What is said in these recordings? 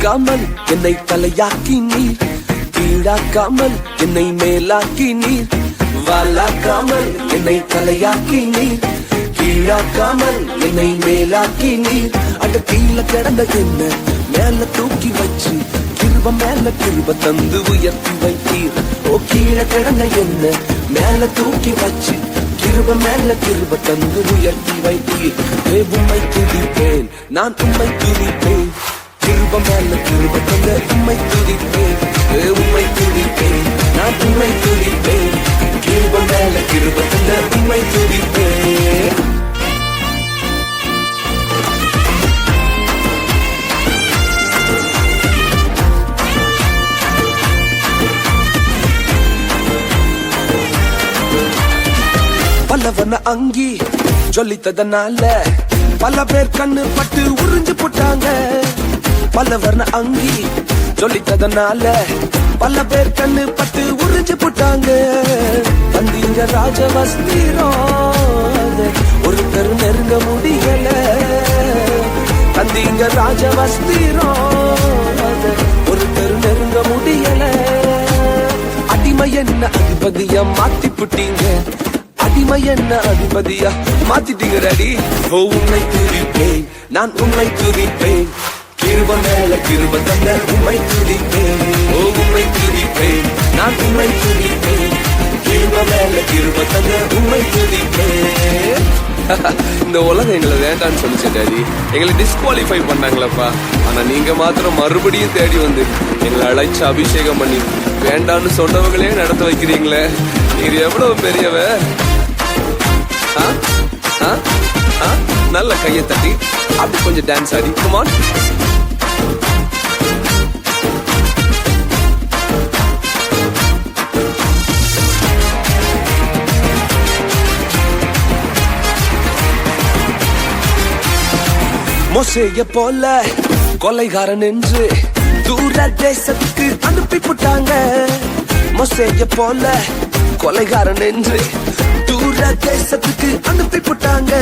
கீழாக்காமல் என்னை தலையாக்கி நீர், கீழாக்காமல் என்னை மேலாக்கி நீர், வாலாக்காமல் என்னை தலையாக்கி நீர், கீழாக்காமல் என்னை மேலாக்கி நீர். அட கீழ கிடந்த என்ன மேல தூக்கி வச்சு கிருப மேல கிருப தந்து உயர்த்தி வைத்தீர். ஓ கீழ கிடந்த என்ன மேல தூக்கி வச்சு கிருப மேல கிருப தந்து உயர்த்தி வைத்தீர். உம்மை துதிப்பேன், நான் உம்மை துதிப்பேன், கிருப மேல கிருப தந்த உம்மை துதிப்பேன். உம்மை துதிப்பேன், நான் உம்மை துதிப்பேன், கிருப மேல கிருப தந்த உம்மை துதிப்பேன். பல்லவன அங்கி சொல்லித்ததனால பல பேர் கண்ணு பட்டு உறிஞ்சு போட்டாங்க. பல்லவன அங்கி சொல்லித்ததனால பல பேர் கண்ணு பட்டு உறிஞ்சு போட்டாங்க. வந்தீங்க ராஜவஸ்திரம் ஒருத்தர் நெருங்க முடியல. தந்தீங்க ராஜவஸ்திரம் ஒருத்தர் நெருங்க முடியல. அடிமை என்ன அதிபதியா மாத்தி புட்டீங்க, அடிமை என்ன அதிபதியா மாத்திட்டீங்க டாடி. ஓ உம்மை துதிப்பேன், நான் உம்மை துதிப்பேன், கிருப மேல கிருப தந்த உம்மை துதிப்பேன். ஓ உம்மை துதிப்பேன், நான் உம்மை துதிப்பேன், கிருப மேல கிருப தந்த உம்மை துதிப்பேன். இந்த உலகம் எங்களை வேண்டான்னு சொல்லிச்சு டாடி, எங்களை டிஸ்குவாலிஃபை பண்ணாங்களப்பா. ஆனா நீங்க மாத்திரம் மறுபடியும் தேடி வந்து எங்களை அழைச்சு அபிஷேகம் பண்ணி வேண்டான்னு சொன்னவங்களே நடத்த வைக்கிறீங்களே. நீர் எவ்வளவு பெரியவ. நல்ல கையை தட்டி அப்படி கொஞ்சம் டான்ஸ் ஆடி கமான். மோசேய போல கொலைகாரன் என்று தூர தேசத்துக்கு அனுப்பி போட்டாங்க. மோசேய போல கொலைகாரன் என்று தூர தேசத்துக்கு அனுப்பி போட்டாங்க.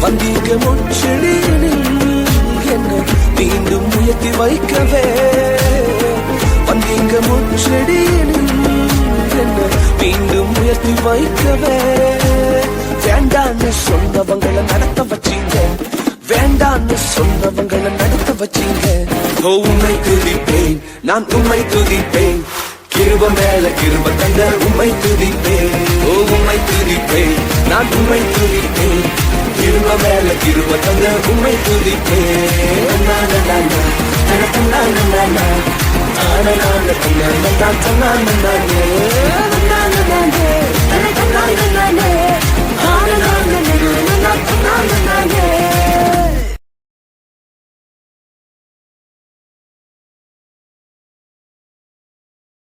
வந்தீங்க முச்செடியில் என்ன மீண்டும் உயர்த்தி வைக்கவே. வந்தீங்க முச்செடியில் என்ன மீண்டும் உயர்த்தி வைக்கவே. வேண்டான்னு சொன்னவங்களை நடத்த வச்சீங்க, வேண்டான்னு சொன்னவங்களை நடத்த வச்சீங்க. ஓ உம்மை துதிப்பேன், நான் உம்மை துதிப்பேன், கிருப மேல கிருப தந்த உம்மை துதிப்பேன். ஓ உம்மை துதிப்பேன், நான் உம்மை துதிப்பேன், கிருப மேல கிருப தந்த உம்மை துதிப்பேன். நான